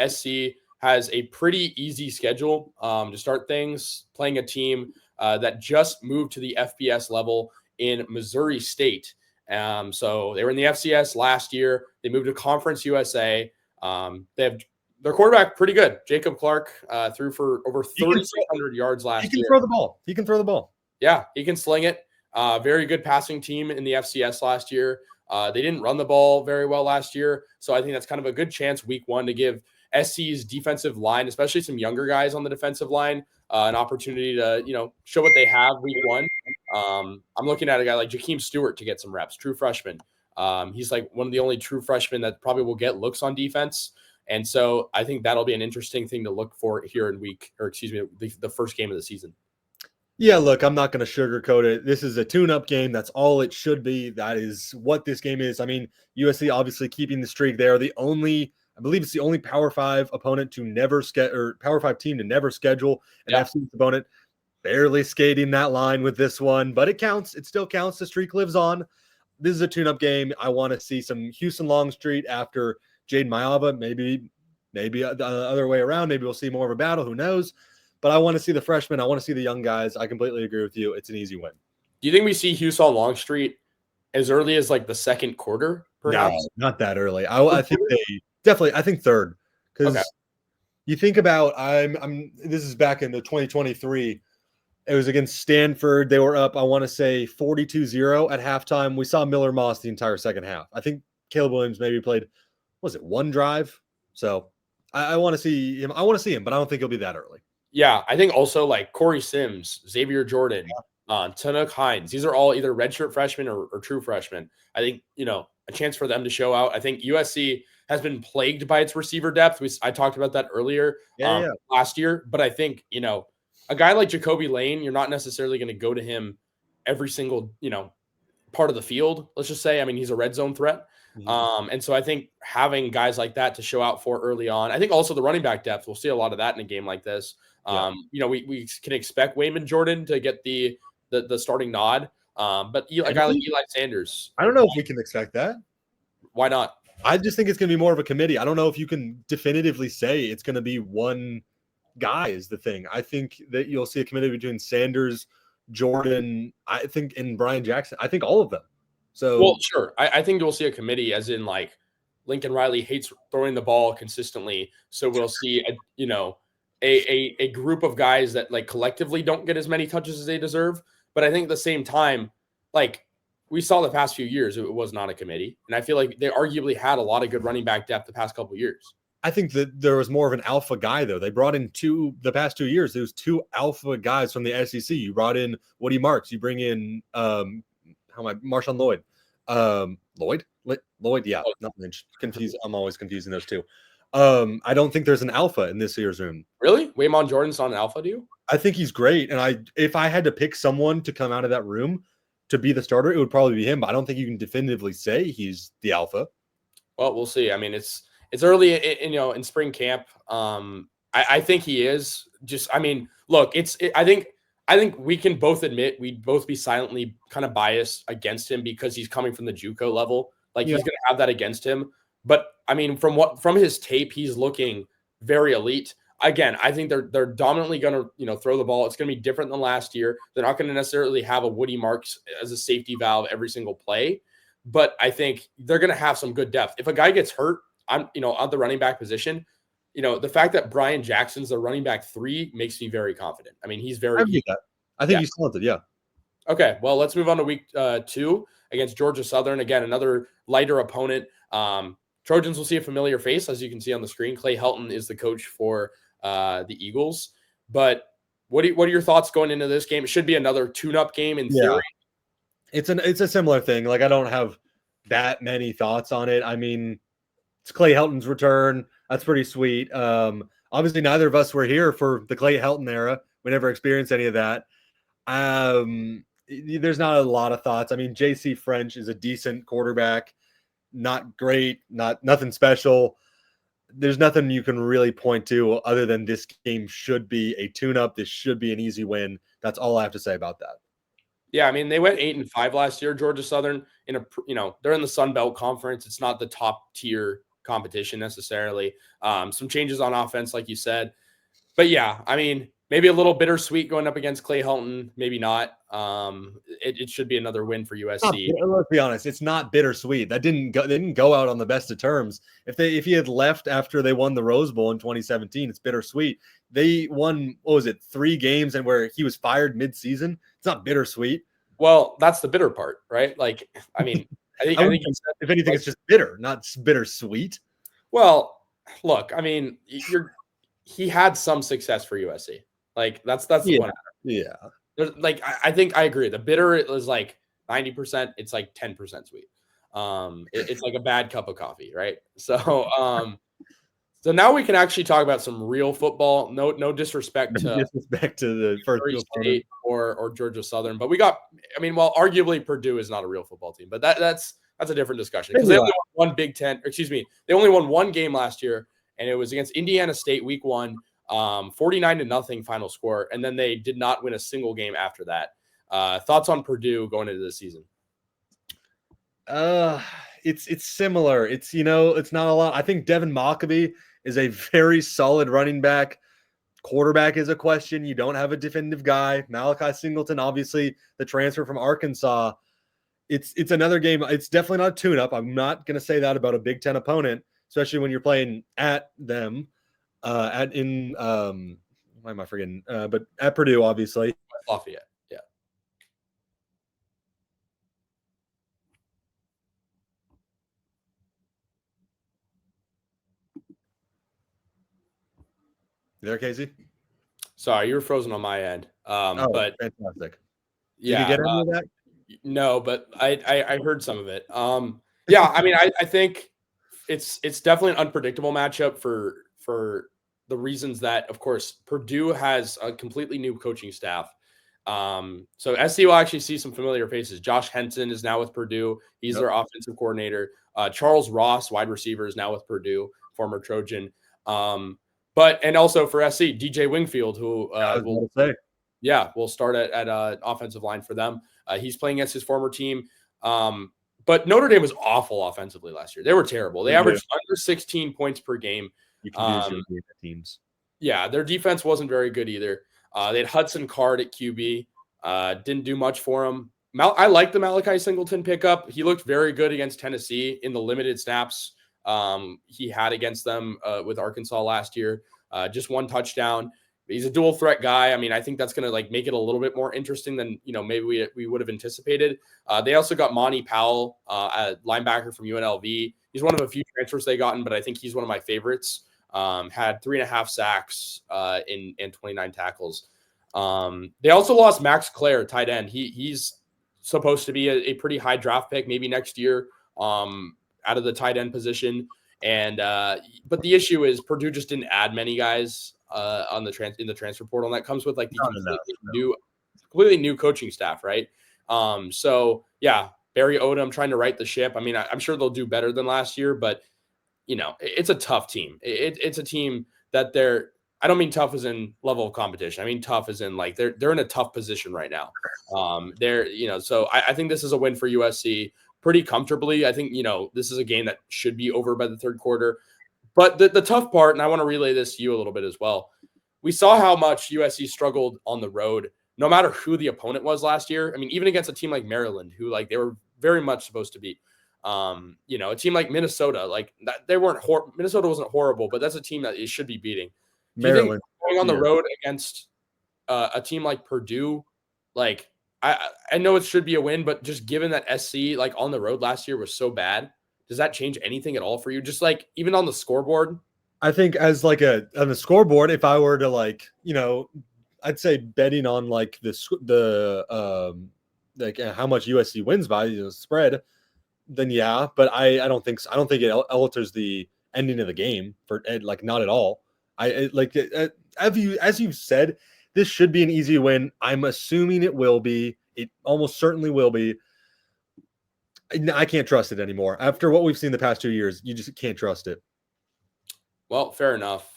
SC has a pretty easy schedule to start things, playing a team that just moved to the FBS level in Missouri State. So they were in the FCS last year. They moved to Conference USA. They have their quarterback pretty good. Jacob Clark threw for over 3,600 yards last year. He can throw the ball. He can throw the ball. Yeah, he can sling it. Very good passing team in the FCS last year. They didn't run the ball very well last year. So I think that's kind of a good chance week one to give SC's defensive line, especially some younger guys on the defensive line, an opportunity to, show what they have week one. I'm looking at a guy like Jakeem Stewart to get some reps, true freshman. He's like one of the only true freshmen that probably will get looks on defense. And so I think that'll be an interesting thing to look for here in the first game of the season. Yeah, look, I'm not going to sugarcoat it. This is a tune-up game. That's all it should be. That is what this game is. I mean, USC obviously keeping the streak. They are I believe it's the only Power 5 opponent to never Power 5 team to never schedule an FCS opponent. Barely skating that line with this one, but it counts. It still counts. The streak lives on. This is a tune-up game. I want to see some Houston Longstreet after Jaden Mayava. Maybe the other way around. Maybe we'll see more of a battle. Who knows? But I want to see the freshmen. I want to see the young guys. I completely agree with you. It's an easy win. Do you think we see Houston Longstreet as early as like the second quarter? Perhaps? No, not that early. I think they definitely. I think third, because you think about This is back in the 2023. It was against Stanford. They were up, I want to say 42-0 at halftime. We saw Miller Moss the entire second half. I think Caleb Williams maybe played, one drive? So I want to see him. I want to see him, but I don't think he'll be that early. Yeah, I think also like Corey Sims, Xavier Jordan, Tanuk Hines. These are all either redshirt freshmen or true freshmen. I think, a chance for them to show out. I think USC has been plagued by its receiver depth. I talked about that earlier last year. But I think, a guy like Jacoby Lane, you're not necessarily going to go to him every single, part of the field, let's just say. I mean, he's a red zone threat. Mm-hmm. And so I think having guys like that to show out for early on, I think also the running back depth, we'll see a lot of that in a game like this. We can expect Wayman Jordan to get the starting nod. But a guy like Eli Sanders, I don't know if we can expect that. Why not? I just think it's going to be more of a committee. I don't know if you can definitively say it's going to be one guy is the thing. I think that you'll see a committee between Sanders, Jordan, I think, and Brian Jackson. I think all of them. So, well, sure. I think we'll see a committee as in like Lincoln Riley hates throwing the ball consistently. So we'll see a group of guys that like collectively don't get as many touches as they deserve. But I think at the same time, like we saw the past few years, it was not a committee. And I feel like they arguably had a lot of good running back depth the past couple of years. I think that there was more of an alpha guy, though. They brought in the past 2 years. There was two alpha guys from the SEC. You brought in Woody Marks. You bring in Marshawn Lloyd. Lloyd, yeah. Not Lynch. Confused. I'm always confusing those two. I don't think there's an alpha in this year's room. Really? Waymon Jordan's not an alpha to you? I think he's great. And if I had to pick someone to come out of that room to be the starter, it would probably be him. But I don't think you can definitively say he's the alpha. Well, we'll see. I mean, it's early in spring camp. I think he is. Look, I think we can both admit we'd both be silently kind of biased against him because he's coming from the JUCO level. Like he's going to have that against him. But I mean, from his tape, he's looking very elite. Again, I think they're dominantly going to throw the ball. It's going to be different than last year. They're not going to necessarily have a Woody Marks as a safety valve every single play, but I think they're going to have some good depth. If a guy gets hurt, at the running back position, the fact that Brian Jackson's the running back 3 makes me very confident. I mean, he's very. I think he's talented. Yeah. Okay, well, let's move on to week 2 against Georgia Southern. Again, another lighter opponent. Trojans will see a familiar face, as you can see on the screen. Clay Helton is the coach for the Eagles. But what are your thoughts going into this game? It should be another tune-up game in theory. It's a similar thing. Like I don't have that many thoughts on it. I mean, it's Clay Helton's return. That's pretty sweet. Obviously, neither of us were here for the Clay Helton era. We never experienced any of that. There's not a lot of thoughts. I mean, JC French is a decent quarterback. Not great, nothing special. There's nothing you can really point to other than this game should be a tune-up. This should be an easy win. That's all I have to say about that. Yeah, I mean, they went 8-5 last year, Georgia Southern. They're in the Sun Belt Conference. It's not the top tier competition necessarily. Some changes on offense, like you said. But yeah, I mean, maybe a little bittersweet going up against Clay Helton. Maybe not. It should be another win for USC. Let's be honest, it's not bittersweet. They didn't go out on the best of terms. If he had left after they won the Rose Bowl in 2017, it's bittersweet. They won, what was it, 3 games and where he was fired mid-season. It's not bittersweet. Well, that's the bitter part, right? Like, I mean, I think if anything, it's just bitter, not bittersweet. Well, look, I mean, he had some success for USC. Like that's the one. Yeah. Like I think I agree. The bitter is like 90%. It's like 10% sweet. It's like a bad cup of coffee, right? So so now we can actually talk about some real football. No disrespect to the first State or Georgia Southern, but we got. I mean, well, arguably Purdue is not a real football team, but that's a different discussion because they only won one Big Ten. Excuse me, they only won one game last year, and it was against Indiana State Week 1, 49-0 final score, and then they did not win a single game after that. Thoughts on Purdue going into the season? It's similar. It's it's not a lot. I think Devin Mockabee is a very solid running back. Quarterback is a question. You don't have a definitive guy. Malachi Singleton, obviously the transfer from Arkansas. It's another game. It's definitely not a tune-up. I'm not going to say that about a Big Ten opponent, especially when you're playing at them. Why am I forgetting? But at Purdue, obviously. Lafayette. Yeah. You there, Kasey? Sorry, you were frozen on my end. But fantastic. Yeah. Did you get any of that? No, but I heard some of it. Yeah, I mean, I think it's definitely an unpredictable matchup for the reasons that, of course, Purdue has a completely new coaching staff. So SC will actually see some familiar faces. Josh Henson is now with Purdue. He's their offensive coordinator. Charles Ross, wide receiver, is now with Purdue, former Trojan. And also for SC, DJ Wingfield, who will start at offensive line for them. He's playing against his former team. But Notre Dame was awful offensively last year. They were terrible. They averaged under 16 points per game. You can use your teams. Yeah, their defense wasn't very good either. They had Hudson Card at QB. Didn't do much for him. I like the Malachi Singleton pickup. He looked very good against Tennessee in the limited snaps he had against them with Arkansas last year. Just 1 touchdown. He's a dual threat guy. I mean, I think that's going to make it a little bit more interesting than maybe we would have anticipated. They also got Monty Powell, a linebacker from UNLV. He's one of a few transfers they gotten, but I think he's one of my favorites. Had 3.5 sacks and 29 tackles. They also lost Max Clare, tight end. He's supposed to be a pretty high draft pick, maybe next year, out of the tight end position. And but the issue is Purdue just didn't add many guys in the transfer portal, and that comes with completely new coaching staff, right? So yeah, Barry Odom trying to right the ship. I mean, I'm sure they'll do better than last year, but it's a tough team. It's a team that I don't mean tough as in level of competition. I mean tough as in they're in a tough position right now. So I think this is a win for USC pretty comfortably. I think this is a game that should be over by the third quarter. But the tough part, and I want to relay this to you a little bit as well. We saw how much USC struggled on the road, no matter who the opponent was last year. I mean, even against a team like Maryland, who they were very much supposed to beat. A team like Minnesota, Minnesota wasn't horrible, but that's a team that it should be beating. Maryland going on the road against a team like Purdue, I know it should be a win, but just given that SC on the road last year was so bad, does that change anything at all for you? Just even on the scoreboard? I think as on the scoreboard, if I were to I'd say betting on how much USC wins by spread, then yeah. But I don't think so. I don't think it alters the ending of the game for not at all. As you said, this should be an easy win. I'm assuming it will be. It almost certainly will be. I can't trust it anymore. After what we've seen the past 2 years, you just can't trust it. Well, fair enough.